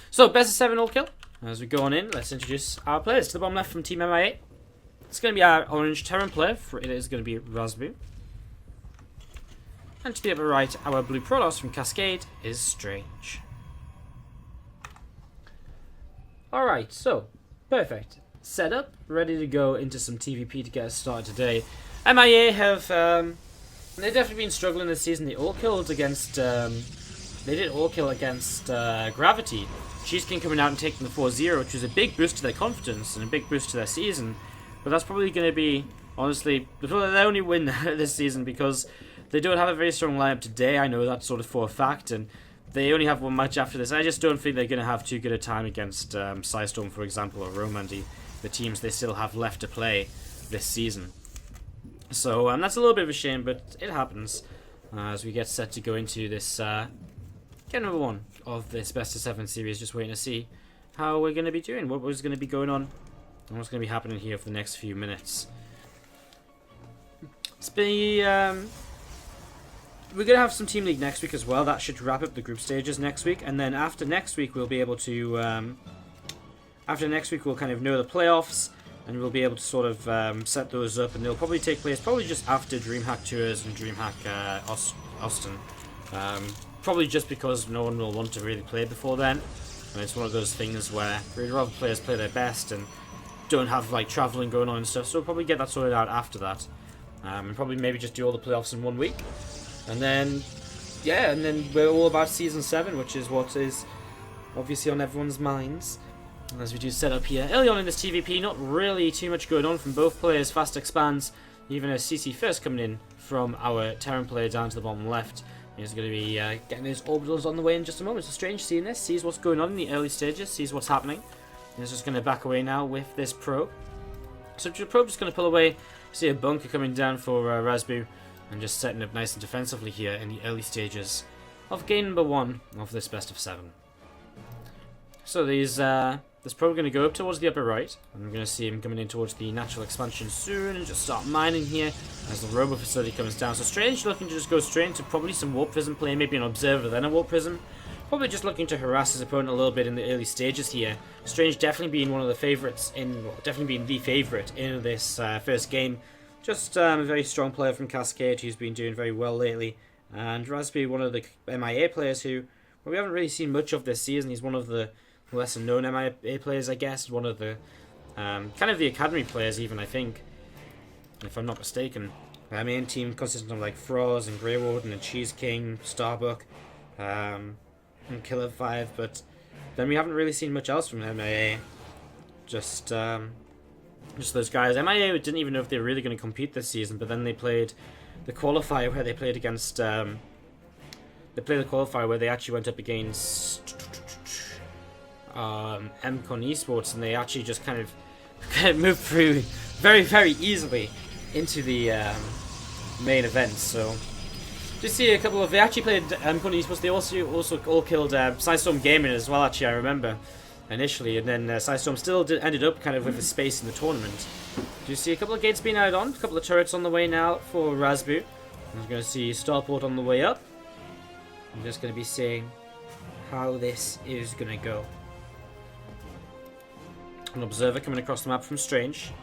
So, best of 7 all kill. As we go on in, let's introduce our players. To the bottom left from Team MiA, it's going to be our orange Terran player. It is going to be Raspberry. And to the upper right, our blue Protoss from Cascade is Strange. Alright, so, perfect. Set up, ready to go into some TVP to get us started today. MiA have, they've definitely been struggling this season. They all killed against, they did all kill against Gravity. Cheese King coming out and taking the 4-0, which was a big boost to their confidence and a big boost to their season. But that's probably going to be, honestly, their only win this season because they don't have a very strong lineup today. I know that sort of for a fact, and they only have one match after this. I just don't think they're going to have too good a time against Psystorm, for example, or Romandy, the teams they still have left to play this season. So that's a little bit of a shame, but it happens as we get set to go into this game number 1 of this best of 7 series. Just waiting to see how we're going to be doing, what was going to be going on, and what's going to be happening here for the next few minutes. We're going to have some Team League next week as well. That should wrap up the group stages next week, and then after next week we'll be able to after next week we'll kind of know the playoffs, and we'll be able to sort of set those up, and they'll probably take place probably just after DreamHack Tours and DreamHack Austin. Probably just because no one will want to really play before then, and it's one of those things where we'd rather players play their best and don't have like travelling going on and stuff, so we'll probably get that sorted out after that, and probably maybe just do all the playoffs in 1 week, and then yeah, and then we're all about Season 7, which is what is obviously on everyone's minds. As we do set up here early on in this TVP, not really too much going on from both players. Fast expands, even a CC first coming in from our Terran player down to the bottom left. He's going to be getting his orbitals on the way in just a moment. So Strange seeing this, sees what's going on in the early stages, sees what's happening. He's just going to back away now with this probe. So the probe just going to pull away. See a bunker coming down for Raspberry, and just setting up nice and defensively here in the early stages of game number 1 of this best of 7. So this probe going to go up towards the upper right, and we're going to see him coming in towards the natural expansion soon and just start mining here as the robo facility comes down. So Strange looking to just go straight into probably some warp prism play, maybe an observer then a warp prism. Probably just looking to harass his opponent a little bit in the early stages here. Strange definitely being one of the favourites definitely being the favourite in this first game. Just a very strong player from Cascade who's been doing very well lately, and Raspberry, one of the MiA players who we haven't really seen much of this season. He's one of the lesser known MiA players, I guess. One of the kind of the academy players, even, I think, if I'm not mistaken. Our main team consisting of like Froz and Grey Warden and Cheese King, Starbuck, and Killer 5, but then we haven't really seen much else from MiA. Just those guys. MiA didn't even know if they were really going to compete this season, but then they played the qualifier where they played against. They played the qualifier where they actually went up against MCon Esports, and they actually just kind of moved through very, very easily into the main event. So just see a couple of. They actually played MCon Esports. They also all killed Psystorm Gaming as well. Actually, I remember initially, and then Psystorm still ended up kind of with a space in the tournament. Do you see a couple of gates being added on? A couple of turrets on the way now for Raspberry. I'm going to see Starport on the way up. I'm just going to be seeing how this is going to go. An observer coming across the map from Strange.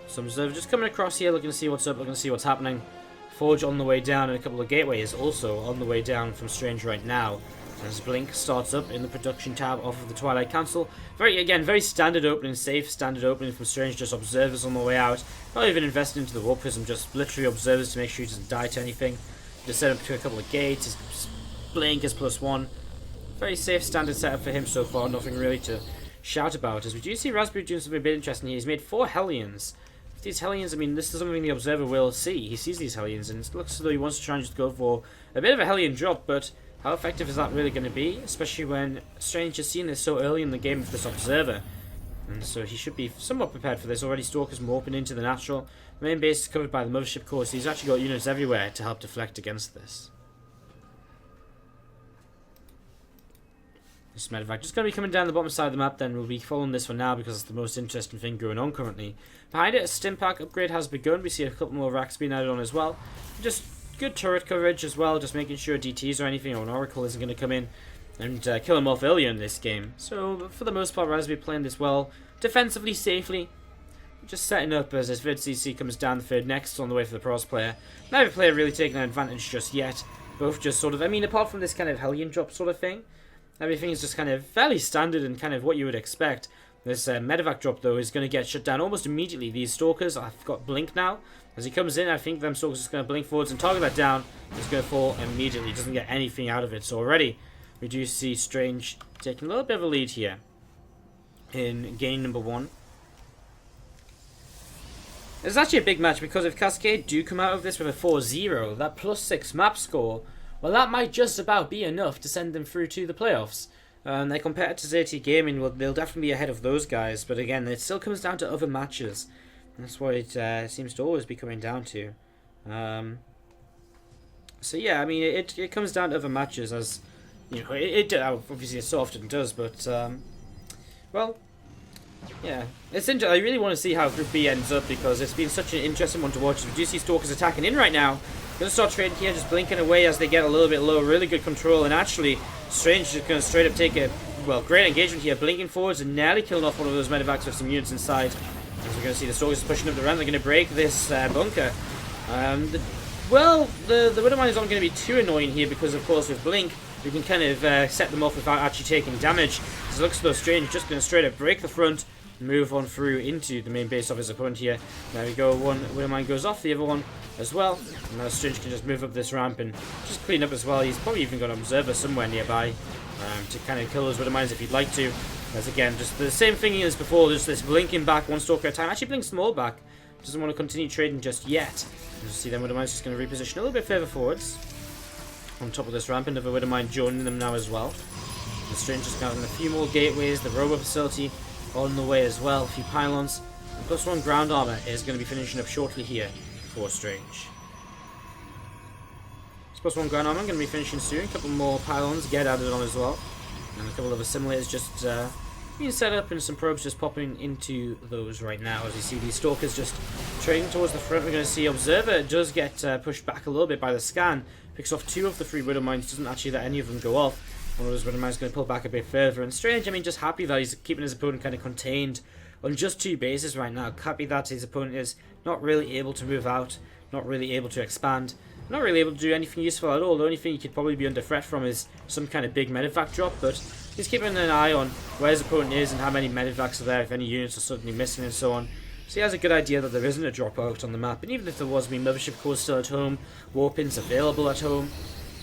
Some observer just coming across here, looking to see what's up, looking to see what's happening. Forge on the way down, and a couple of gateways also on the way down from Strange right now. As Blink starts up in the production tab off of the Twilight Council. Very standard opening, safe standard opening from Strange, just observers on the way out. Not even invested into the Warp Prism, just literally observers to make sure he doesn't die to anything. Just set up to a couple of gates, his Blink is +1. Very safe standard setup for him so far, nothing really to shout about. As we do see Raspberry doing something a bit interesting here, he's made 4 Hellions. These Hellions, I mean, this is something the observer will see. He sees these Hellions, and it looks as though he wants to try and just go for a bit of a Hellion drop, but how effective is that really going to be? Especially when Strange has seen this so early in the game with this observer. And so he should be somewhat prepared for this. Already Stalker's morphing into the natural. The main base is covered by the mothership core, so he's actually got units everywhere to help deflect against this. As a matter of fact, just going to be coming down the bottom side of the map, then we'll be following this for now because it's the most interesting thing going on currently. Behind it, a Stimpak upgrade has begun. We see a couple more racks being added on as well. Just good turret coverage as well, just making sure DTs or anything or an Oracle isn't going to come in and kill him off earlier in this game. So for the most part, Raspberry playing this well, defensively, safely, just setting up as his third CC comes down the third next on the way for the Pros player. Neither player really taking an advantage just yet. Both just sort of, I mean, apart from this kind of Hellion drop sort of thing, everything is just kind of fairly standard and kind of what you would expect. This medevac drop, though, is going to get shut down almost immediately. These Stalkers, I've got Blink now. As he comes in, I think them Stalkers are just going to blink forwards and target that down. It's going to fall immediately. Doesn't get anything out of it. So already, we do see Strange taking a little bit of a lead here in game number 1. It's actually a big match because if Cascade do come out of this with a 4-0, that +6 map score, well, that might just about be enough to send them through to the playoffs. Their competitors, AT Gaming, they'll definitely be ahead of those guys, but again, it still comes down to other matches. That's what it seems to always be coming down to. So yeah, I mean, it comes down to other matches, as you know, obviously it so often does, but well, yeah, it's I really want to see how Group B ends up because it's been such an interesting one to watch. We do see Stalkers attacking in right now. Gonna start trading here, just blinking away as they get a little bit low. Really good control, and actually, Strange is gonna straight up take a great engagement here, blinking forwards and nearly killing off one of those medevacs with some units inside. As we're gonna see the Stalkers pushing up the ramp, they're gonna break this bunker. The Widowmine is not gonna be too annoying here because, of course, with Blink, we can kind of set them off without actually taking damage. As it looks though, Strange just gonna straight up break the front. Move on through into the main base of his opponent here. There we go, one Widowmine goes off, the other one as well. And now Strange can just move up this ramp and just clean up as well. He's probably even got an observer somewhere nearby to kind of kill those Widowmines if he'd like to. As again, just the same thing as before, just this blinking back, one Stalker at a time. Actually blinks them all back. Doesn't want to continue trading just yet. You see them Widowmines just going to reposition a little bit further forwards. On top of this ramp, another Widowmine joining them now as well. The Strange just got a few more gateways, the robo facility on the way as well, a few pylons. And +1 ground armor is going to be finishing up shortly here for Strange. This +1 ground armor going to be finishing soon. A couple more pylons get added on as well. And a couple of assimilators just being set up and some probes just popping into those right now. As you see these Stalkers just trading towards the front, we're going to see Observer does get pushed back a little bit by the scan. Picks off 2 of the 3 Widowmines, doesn't actually let any of them go off. One of those Widowmines is going to pull back a bit further. And Strange, I mean, just happy that he's keeping his opponent kind of contained on just 2 bases right now. Happy that his opponent is not really able to move out, not really able to expand, not really able to do anything useful at all. The only thing he could probably be under threat from is some kind of big medevac drop, but he's keeping an eye on where his opponent is and how many medevacs are there, if any units are suddenly missing and so on. So he has a good idea that there isn't a dropout on the map, and even if there was, I mean, Mothership Core's still at home, Warpin's available at home.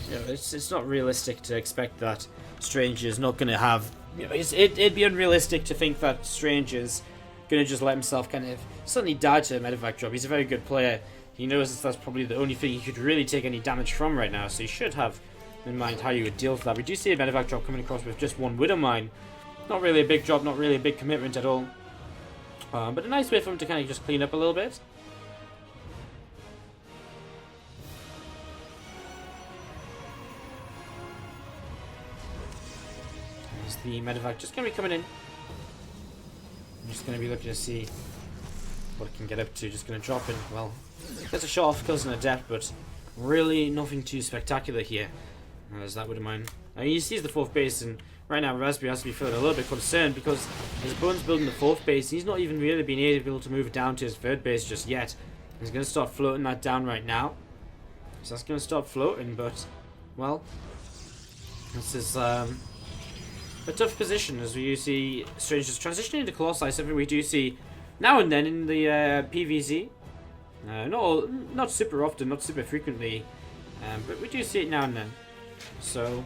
You know, it's not realistic to expect that Strange is not going to have... You know, it'd be unrealistic to think that Strange is going to just let himself kind of suddenly die to a medevac drop. He's a very good player. He knows that's probably the only thing he could really take any damage from right now, so he should have in mind how you would deal with that. We do see a medevac drop coming across with just 1 Widowmine. Not really a big drop, not really a big commitment at all. But a nice way for him to kind of just clean up a little bit. There's the medevac just going to be coming in. I'm just going to be looking to see what it can get up to. Just going to drop in. Well, there's a shot off, kills and a death, but really nothing too spectacular here. As that Widowmine. I mean, he sees the 4th base, and right now Raspberry has to be feeling a little bit concerned because his opponent's building the 4th base. He's not even really been able to move it down to his 3rd base just yet. He's going to start floating that down right now. So that's going to start floating, but, well, this is a tough position as we see Strange just transitioning into Colossi, something we do see now and then in the PVZ. Not super often, not super frequently, but we do see it now and then. So,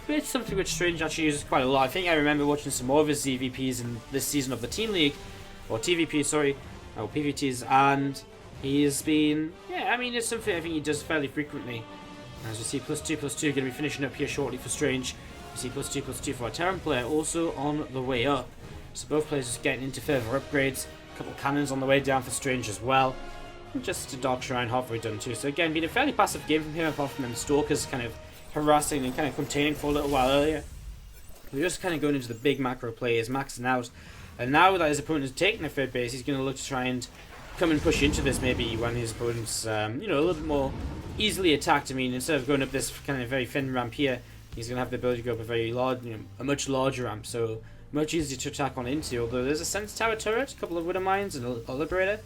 it's something which Strange actually uses quite a lot. I think I remember watching some more of his ZVPs in this season of the Team League, or TVP, sorry, or PVTs, and he's been, yeah, I mean, it's something I think he does fairly frequently. As we see, +2/+2 going to be finishing up here shortly for Strange. We see +2/+2 for our Terran player, also on the way up. So both players just getting into further upgrades. A couple cannons on the way down for Strange as well. And just a Dark Shrine halfway done too. So again, been a fairly passive game from him, apart from them Stalkers kind of harassing and kind of containing for a little while earlier. We're just kind of going into the big macro plays, maxing out. And now that his opponent has taken the 3rd base, he's going to look to try and come and push into this maybe when his opponent's, you know, a little bit more easily attacked. I mean, instead of going up this kind of very thin ramp here, he's going to have the ability to go up a very large, a much larger ramp, so much easier to attack on into. Although there's a sense tower turret, a couple of Widow Mines, and a Liberator.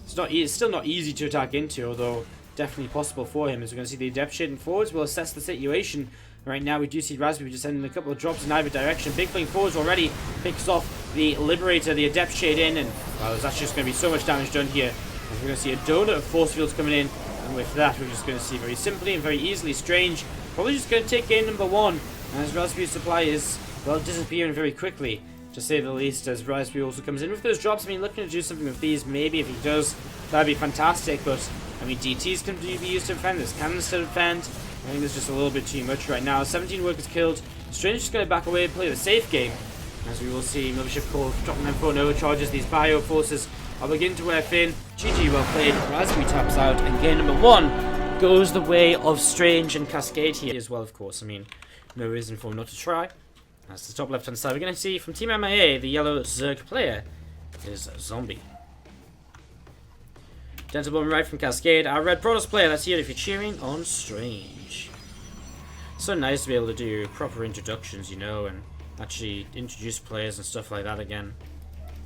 It's still not easy to attack into, although definitely possible for him. As we're going to see the Adept shading forwards, we'll assess the situation. Right now we do see Raspberry just sending a couple of drops in either direction. Big Fling forwards already picks off the Liberator, the Adept shade in, and well, there's actually just going to be so much damage done here. As we're going to see a donut of force fields coming in, and with that we're just going to see very simply and very easily Strange probably just going to take game number 1, as Raspberry's supply is, well, disappearing very quickly, to say the least, as Raspberry also comes in with those drops. I mean, looking to do something with these, maybe if he does, that'd be fantastic, but I mean, DTs can be used to defend, there's cannons to defend. I think there's just a little bit too much right now. 17 workers killed. Strange is going to back away and play the safe game, as we will see Mothership Core dropping them 4 Nova charges. These bio forces are beginning to wear thin. GG, well played. Raspberry taps out, and game number 1 goes the way of Strange and Cascade here as well, of course. I mean, no reason for him not to try. That's the top left hand side. We're going to see from Team MiA, the yellow Zerg player is Zombie. Dental Bomb right from Cascade, our red Protoss player. That's here if you're cheering on Strange. So nice to be able to do proper introductions, and actually introduce players and stuff like that again.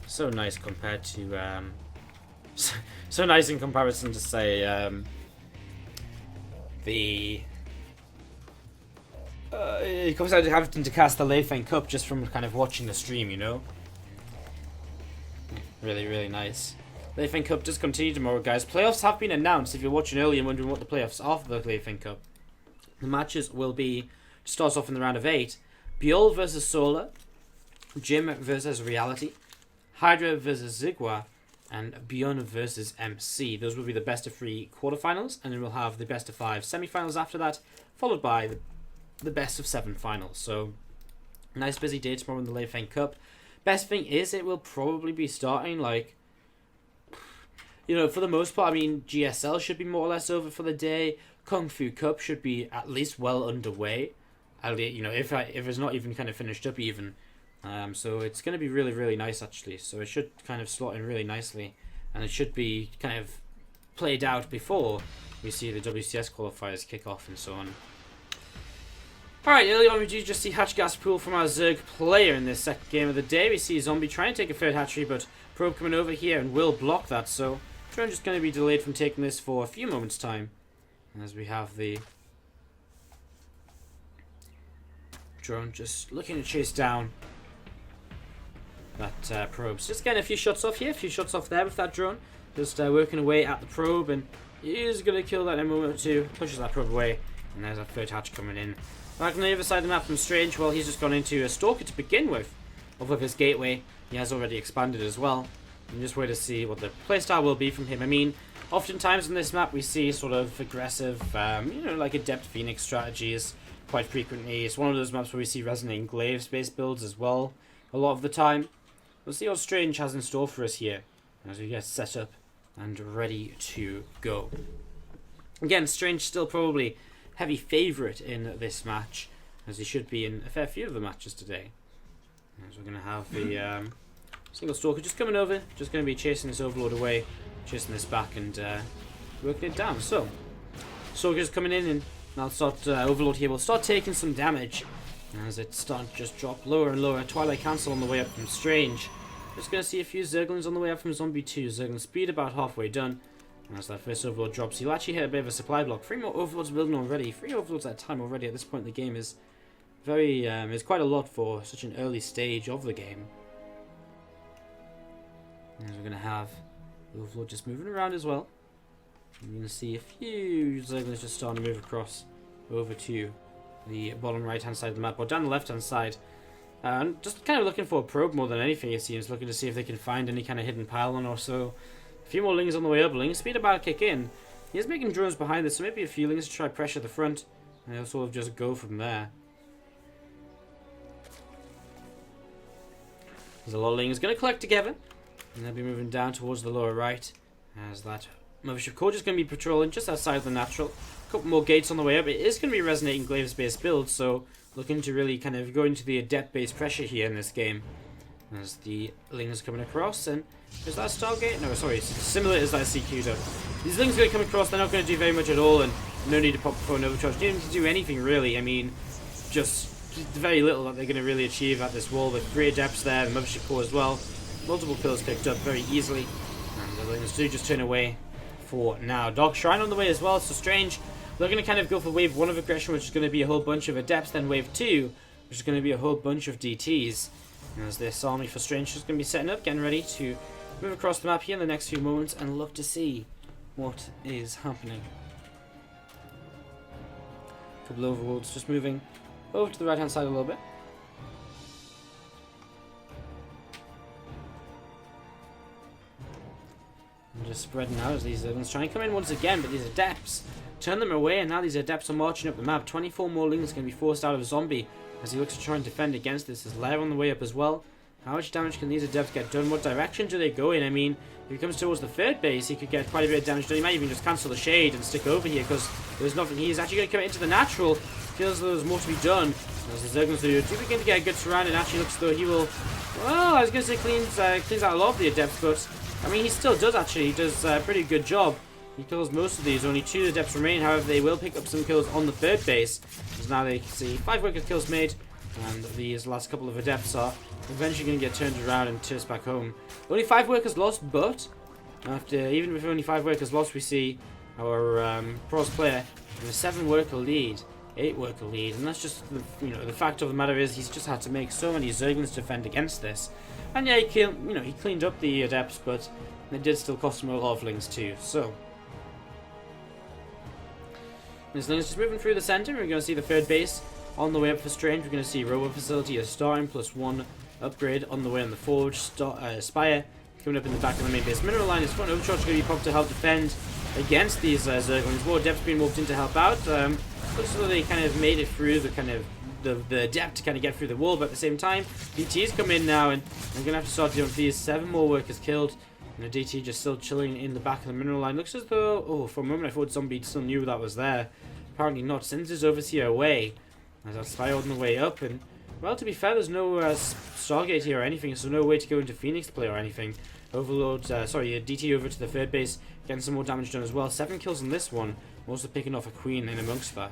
So nice compared to, so nice in comparison to, say, it comes out to having to cast the Leifeng Cup just from kind of watching the stream, Really, really nice. Leifeng Cup does continue tomorrow, guys. Playoffs have been announced. If you're watching early and wondering what the playoffs are for the Leifeng Cup, the matches will be, starts off in the round of 8. Biol versus Solar, Jim versus Reality, Hydra versus Zigwa, and Bjorn versus MC. Those will be the best of 3 quarterfinals, and then we'll have the best of 5 semifinals after that, followed by the best of 7 finals. So, nice busy day tomorrow in the Leifeng Cup. Best thing is, it will probably be starting for the most part. I mean, GSL should be more or less over for the day. Kung Fu Cup should be at least well underway. If it's not even kind of finished up even. So it's going to be really, really nice actually. So it should kind of slot in really nicely, and it should be kind of played out before we see the WCS qualifiers kick off and so on. Alright, early on we do just see hatch gas pool from our Zerg player in this second game of the day. We see Zombie trying to take a third hatchery, but Probe coming over here and will block that, so drone just going to be delayed from taking this for a few moments time, as we have the drone just looking to chase down that probe. So just getting a few shots off here, a few shots off there with that drone, just working away at the probe, and he is going to kill that in a moment or two, pushes that probe away, and there's that third hatch coming in. Back on the other side of the map from Strange, well, he's just gone into a Stalker to begin with, off of his gateway. He has already expanded as well. I'm just waiting to see what the playstyle will be from him. I mean, oftentimes on this map we see sort of aggressive, like Adept Phoenix strategies quite frequently. It's one of those maps where we see Resonating Glaive-based builds as well a lot of the time. We'll see what Strange has in store for us here as we get set up and ready to go. Again, Strange still probably heavy favourite in this match, as he should be in a fair few of the matches today. As we're going to have the single Stalker just coming over, just going to be chasing this Overlord away, chasing this back and working it down. So, Stalker's coming in, and now Overlord here will start taking some damage as it's starting to just drop lower and lower. Twilight Cancel on the way up from Strange. Just going to see a few Zerglings on the way up from Zombie 2. Zergling speed about halfway done. As that first Overlord drops, he'll actually hit a bit of a supply block. 3 more Overlords building already. 3 Overlords at a time already at this point in the game is is quite a lot for such an early stage of the game. As we're going to have the Overlord just moving around as well. You're going to see a few Zerglings just starting to move across over to the bottom right hand side of the map, or down the left hand side. And just kind of looking for a probe more than anything, it seems. Looking to see if they can find any kind of hidden pylon or so. A few more Lings on the way up. Ling speed about to kick in. He is making drones behind this, so maybe a few Lings to try pressure the front, and he'll sort of just go from there. There's a lot of Lings going to collect together, and they'll be moving down towards the lower right, as that Mothership Core is going to be patrolling just outside of the natural. A couple more gates on the way up. It is going to be Resonating Glaives based build, so looking to really kind of go into the Adept based pressure here in this game. As the Lings coming across, and is that a Stargate? No, sorry, it's similar as that SC2ITL. These Lings are going to come across, they're not going to do very much at all, and no need to pop before an overcharge. You don't need to do anything really. I mean, just very little that they're going to really achieve at this wall. With 3 Adepts there, the Mothership Core as well. Multiple kills picked up very easily. And the Lings do just turn away for now. Dark Shrine on the way as well, so Strange. They're going to kind of go for wave 1 of aggression, which is going to be a whole bunch of Adepts, then wave 2, which is going to be a whole bunch of DTs. And as this army for Strange is going to be setting up, getting ready to move across the map here in the next few moments and look to see what is happening. A couple of overworlds just moving over to the right hand side a little bit. And just spreading out as these Zerglings try and come in once again, but these Adepts turn them away, and now these Adepts are marching up the map. 24 more Lings going to be forced out of Zombie as he looks to try and defend against this. There's Lair on the way up as well. How much damage can these Adepts get done? What direction do they go in? I mean, if he comes towards the 3rd base, he could get quite a bit of damage done. He might even just cancel the Shade and stick over here because there's nothing. He's actually going to come into the natural. Feels as though there's more to be done. As the Zerglings do begin to get a good surround, and actually looks as though he will. Well, I was going to say cleans out a lot of the Adepts, but I mean, he still does actually. He does a pretty good job. He kills most of these. Only 2 Adepts remain. However, they will pick up some kills on the 3rd base. As now they can see 5 worker kills made, and these last couple of Adepts are eventually going to get turned around and chased back home. Only 5 workers lost, but after even with only 5 workers lost, we see our pros player with a 7 worker lead, 8 worker lead, and that's just the fact of the matter is he's just had to make so many Zerglings defend against this. And yeah, he cleaned up the Adepts, but it did still cost him a lot of Lings too. So this Lings just moving through the center. We're going to see the 3rd base on the way up for Strange. We're going to see Robo Facility as starting +1 upgrade on the way on the Forge. Spire coming up in the back of the main base. Mineral Line is front. Overcharge going to be popped to help defend against these Zerglings. More Adepts being walked in to help out. Looks as though they kind of made it through the Adept to kind of get through the wall, but at the same time, DTs come in now, and I'm going to have to start dealing with these. 7 more workers killed, and the DT just still chilling in the back of the Mineral Line. Looks as though, oh, for a moment I thought Zombie still knew that was there. Apparently not. Sends his Overseer away. As that Spire on the way up, and well, to be fair, there's no Stargate here or anything, so no way to go into Phoenix play or anything. Overload, DT over to the 3rd base, getting some more damage done as well. 7 kills on this one, also picking off a Queen in amongst that.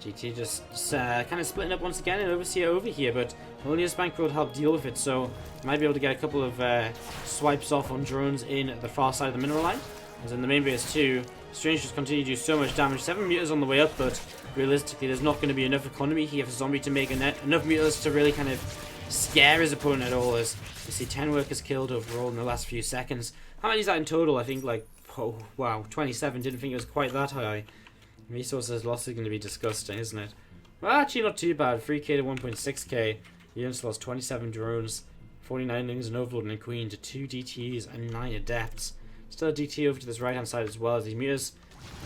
GT just kind of splitting up once again, and Overseer over here, but only his Bankroll will help deal with it, so might be able to get a couple of swipes off on drones in the far side of the Mineral Line. As in the main base too, Strange just continue to do so much damage. 7 meters on the way up, but realistically there's not going to be enough economy here for Zombie to make enough meters to really kind of scare his opponent at all. As you see 10 workers killed overall in the last few seconds. How many is that in total? I think like, oh wow, 27. Didn't think it was quite that high. Resources loss is going to be disgusting, isn't it? Well, actually not too bad. 3k to 1.6k. Units lost 27 drones, 49 Lings, and Overlord and a Queen to 2 DTs and 9 Adepts. Still a DT over to this right hand side as well as these meters.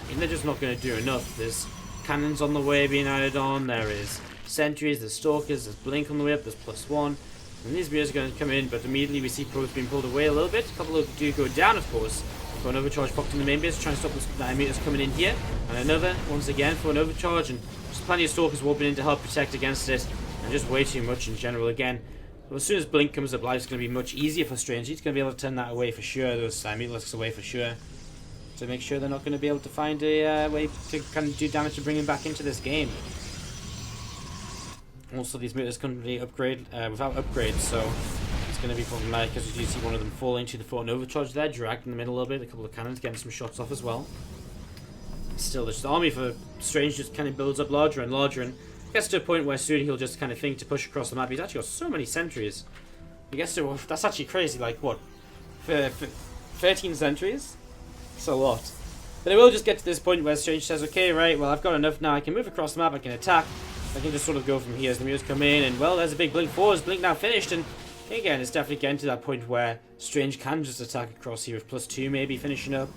I mean, they're just not going to do enough. There's cannons on the way being added on. There is sentries, there's stalkers, there's blink on the way up, there's +1. And these meters are going to come in, but immediately we see pros being pulled away a little bit. A couple of do go down, of course. For an overcharge popped in the main base, trying to stop the meters coming in here. And another, once again, for an overcharge. And just plenty of stalkers warping in to help protect against it. And just way too much in general again. But as soon as blink comes up, life's going to be much easier for Strange. He's going to be able to turn that away for sure. Those meatlisks away for sure. To make sure they're not going to be able to find a way to kind of do damage to bring him back into this game. Also, these meters couldn't really upgrade without upgrades, so it's going to be problematic because you do see one of them fall into the front overcharge there, dragged in the middle a little bit. A couple of cannons getting some shots off as well. Still, the army for Strange just kind of builds up larger and larger, and gets to a point where soon he'll just kind of think to push across the map. He's actually got so many sentries. He gets to, that's actually crazy, like what, 13 sentries? It's a lot. But it will just get to this point where Strange says, okay, right, well, I've got enough now. I can move across the map, I can attack. I can just sort of go from here as the meters come in, and well, there's a big blink forward. Blink now finished, and again, it's definitely getting to that point where Strange can just attack across here with +2 maybe finishing up.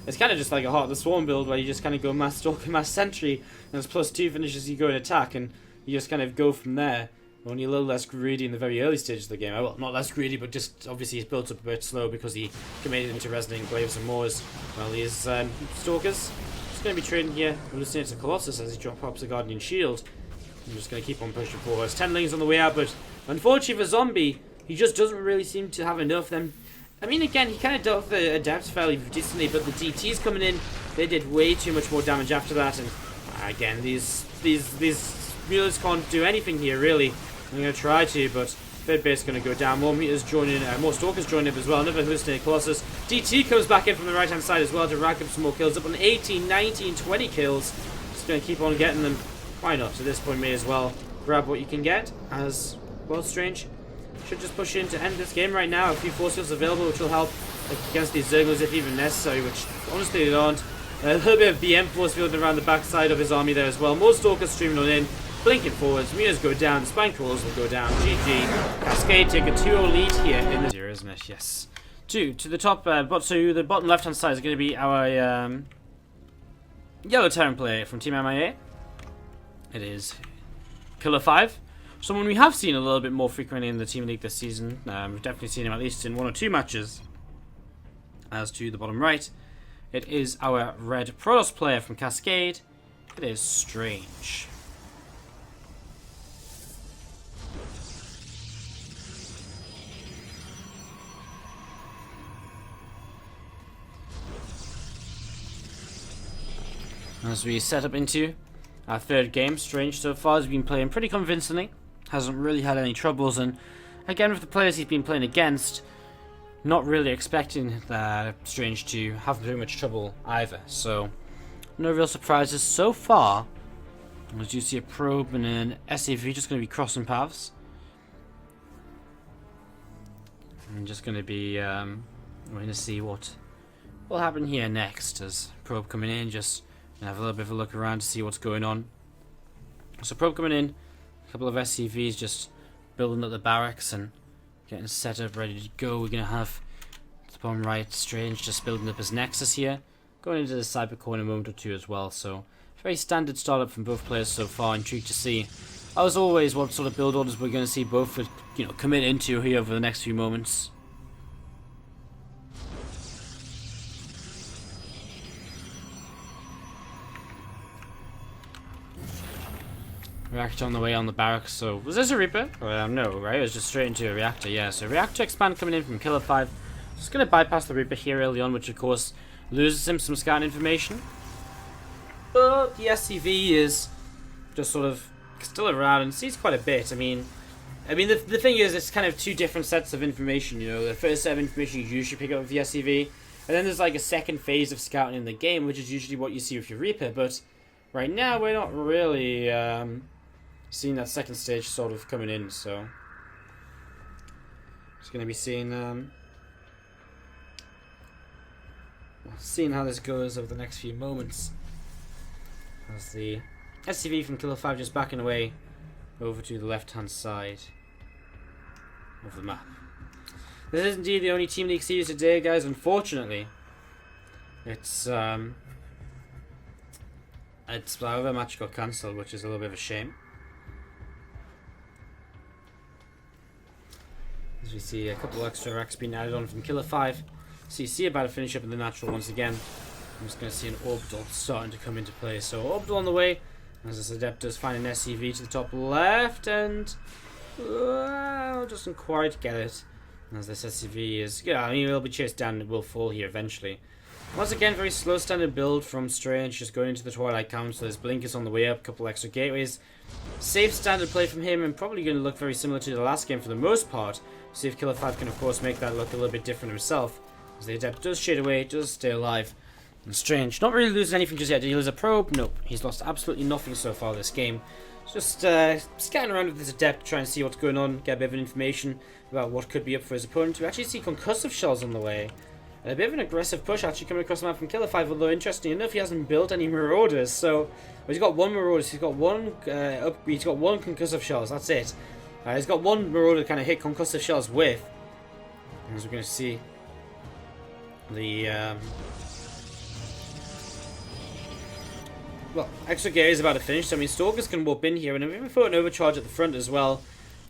It's kind of just like a Heart of the Swarm build where you just kind of go Mass Stalker, Mass Sentry, and it's +2 finishes you go and attack, and you just kind of go from there. Only a little less greedy in the very early stages of the game. Well, not less greedy, but just obviously he's built up a bit slow because he committed into Resonant Glaives and Moors. Well, these Stalkers just going to be trading here. Hallucinates a Colossus as he drops a Guardian Shield. I'm just going to keep on pushing forward. 10 Lings on the way out, but unfortunately for Zombie, he just doesn't really seem to have enough. Then I mean, again, he kind of dealt with the Adept fairly decently, but the DTs coming in, they did way too much more damage after that, and again, these Mulas can't do anything here, really. I'm going to try to, but third base is going to go down. More meters joining, more Stalkers joining up as well. Another hallucinated Colossus. DT comes back in from the right-hand side as well to rack up some more kills. Up on 18, 19, 20 kills. Just going to keep on getting them. Why not? At this point, may as well grab what you can get. As well, Strange should just push in to end this game right now. A few force fields available, which will help against these Zerglers if even necessary, which honestly they aren't. A little bit of BM force field around the backside of his army there as well. More Stalkers streaming on in. Blinking forwards, MiAs go down, Spine Crawlers will go down, GG. Cascade take a 2-0 lead here in the zero, isn't it? Yes. To the top, to the bottom left hand side is going to be our yellow Terran player from Team MiA. It is Killer 5. Someone we have seen a little bit more frequently in the Team League this season. We've definitely seen him at least in 1 or 2 matches. As to the bottom right, it is our red Protoss player from Cascade. It is Strange. As we set up into our third game, Strange so far has been playing pretty convincingly. Hasn't really had any troubles, and again with the players he's been playing against, not really expecting Strange to have too much trouble either. So no real surprises so far. As you see a probe and an SAV just going to be crossing paths. I'm just going to be we're going to see what will happen here next as probe coming in, just have a little bit of a look around to see what's going on. So probe coming in, a couple of SCVs just building up the barracks and getting set up, ready to go. We're going to have the bottom right Strange just building up his Nexus here, going into the cyber core in a moment or two as well. So very standard startup from both players so far. Intrigued to see, as always, what sort of build orders we're going to see both commit into here over the next few moments. Reactor on the way on the barracks. So was this a Reaper? No, right? It was just straight into a reactor. Yeah. So reactor expand coming in from Killer 5. Just gonna bypass the Reaper here early on, which of course loses him some scan information. But the SCV is just sort of still around and sees quite a bit. I mean, the thing is, it's kind of 2 different sets of information. You know, the first set of information you usually pick up with the SCV, and then there's like a second phase of scouting in the game, which is usually what you see with your Reaper. But right now, we're not really seeing that second stage sort of coming in, so just going to be seeing how this goes over the next few moments. As the SCV from Killer 5 just backing away over to the left hand side of the map. This is indeed the only Team League series today, guys. Unfortunately, it's our other match got cancelled, which is a little bit of a shame. As we see a couple extra racks being added on from Killer 5. CC about to finish up in the natural once again. I'm just going to see an orbital starting to come into play. So orbital on the way. As this Adept does find an SCV to the top left, and doesn't quite get it. As this SCV is, it'll be chased down and it will fall here eventually. Once again, very slow standard build from Strange, just going into the Twilight Council. His blink is on the way up, a couple extra gateways. Safe standard play from him, and probably going to look very similar to the last game for the most part. See if Killer 5 can, of course, make that look a little bit different himself. As the Adept does shade away, does stay alive. And Strange, not really losing anything just yet. Did he lose a probe? Nope. He's lost absolutely nothing so far this game. Just scanning around with his Adept, trying to see what's going on, get a bit of information about what could be up for his opponent. We actually see concussive shells on the way. A bit of an aggressive push actually coming across the map from Killer 5, although interestingly enough, he hasn't built any Marauders. So, he's got 1 Marauders, he's got 1 he's got 1 concussive shells, that's it. He's got 1 Marauder kind of hit concussive shells with. As we're going to see the well, extra gear is about to finish, so I mean Stalkers can warp in here, and if we throw an overcharge at the front as well,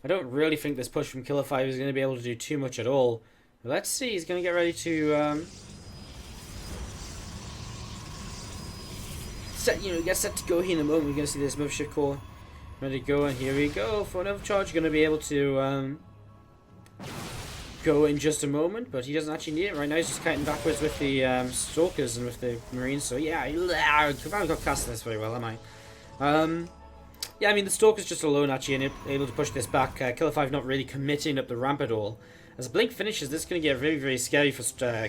I don't really think this push from Killer 5 is going to be able to do too much at all. But let's see, he's going to get ready to get set to go here in a moment. We're going to see this mothership core ready to go, and here we go for an overcharge. Going to be able to go in just a moment, but he doesn't actually need it right now. He's just kiting backwards with the Stalkers and with the Marines, so yeah, I haven't got cast this very well, am I? Yeah, I mean, the Stalker's just alone actually and able to push this back. Killer 5 not really committing up the ramp at all. As Blink finishes, this is going to get very, very scary for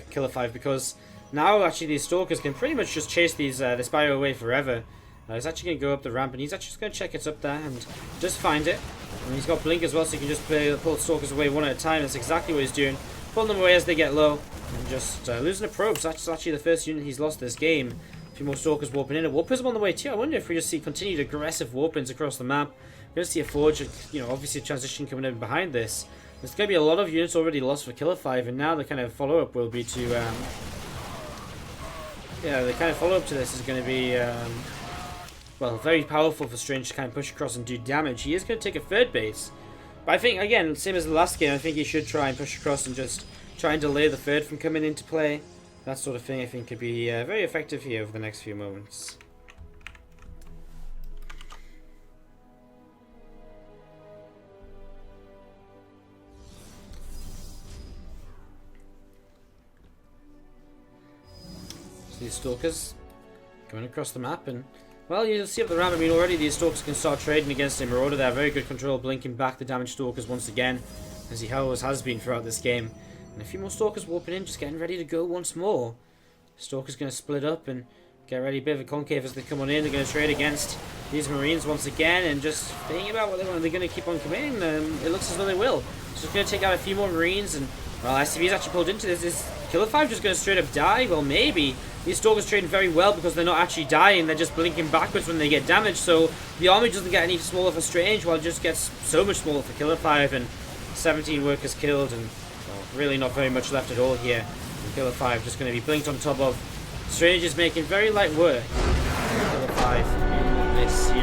Killer 5 because now actually these Stalkers can pretty much just chase this bio away forever. He's actually going to go up the ramp and he's actually just going to check it's up there and just find it. And he's got Blink as well, so he can just pull Stalkers away one at a time. That's exactly what he's doing. Pulling them away as they get low and just losing a probe. So that's actually the first unit he's lost this game. A few more Stalkers warping in. A Warpism on the way too. I wonder if we just see continued aggressive warpings across the map. We're going to see a Forge, obviously a transition coming in behind this. There's going to be a lot of units already lost for Killer 5, and now the kind of follow-up will be to... the kind of follow-up to this is going to be... well, very powerful for Strange to kind of push across and do damage. He is going to take a third base. But I think, again, same as the last game, I think he should try and push across and just try and delay the third from coming into play. That sort of thing, I think, could be very effective here over the next few moments. So these Stalkers going across the map and... Well, you'll see up the ramp, I mean, already these Stalkers can start trading against a Marauder there. Very good control, blinking back the damaged Stalkers once again, as he always has been throughout this game. And a few more Stalkers warping in, just getting ready to go once more. Stalkers going to split up and get ready, a bit of a concave as they come on in. They're going to trade against these Marines once again, and just thinking about what they want. They're going to keep on committing. It looks as though they will. Just going to take out a few more Marines, and well, SCV's actually pulled into this. Is Killer 5 just going to straight up die? Well, maybe. These Stalkers trading very well because they're not actually dying. They're just blinking backwards when they get damaged. So the army doesn't get any smaller for Strange, while it just gets so much smaller for Killer 5. And 17 workers killed, and well, really not very much left at all here. And Killer 5 just going to be blinked on top of. Strange is making very light work. Killer 5 in this series.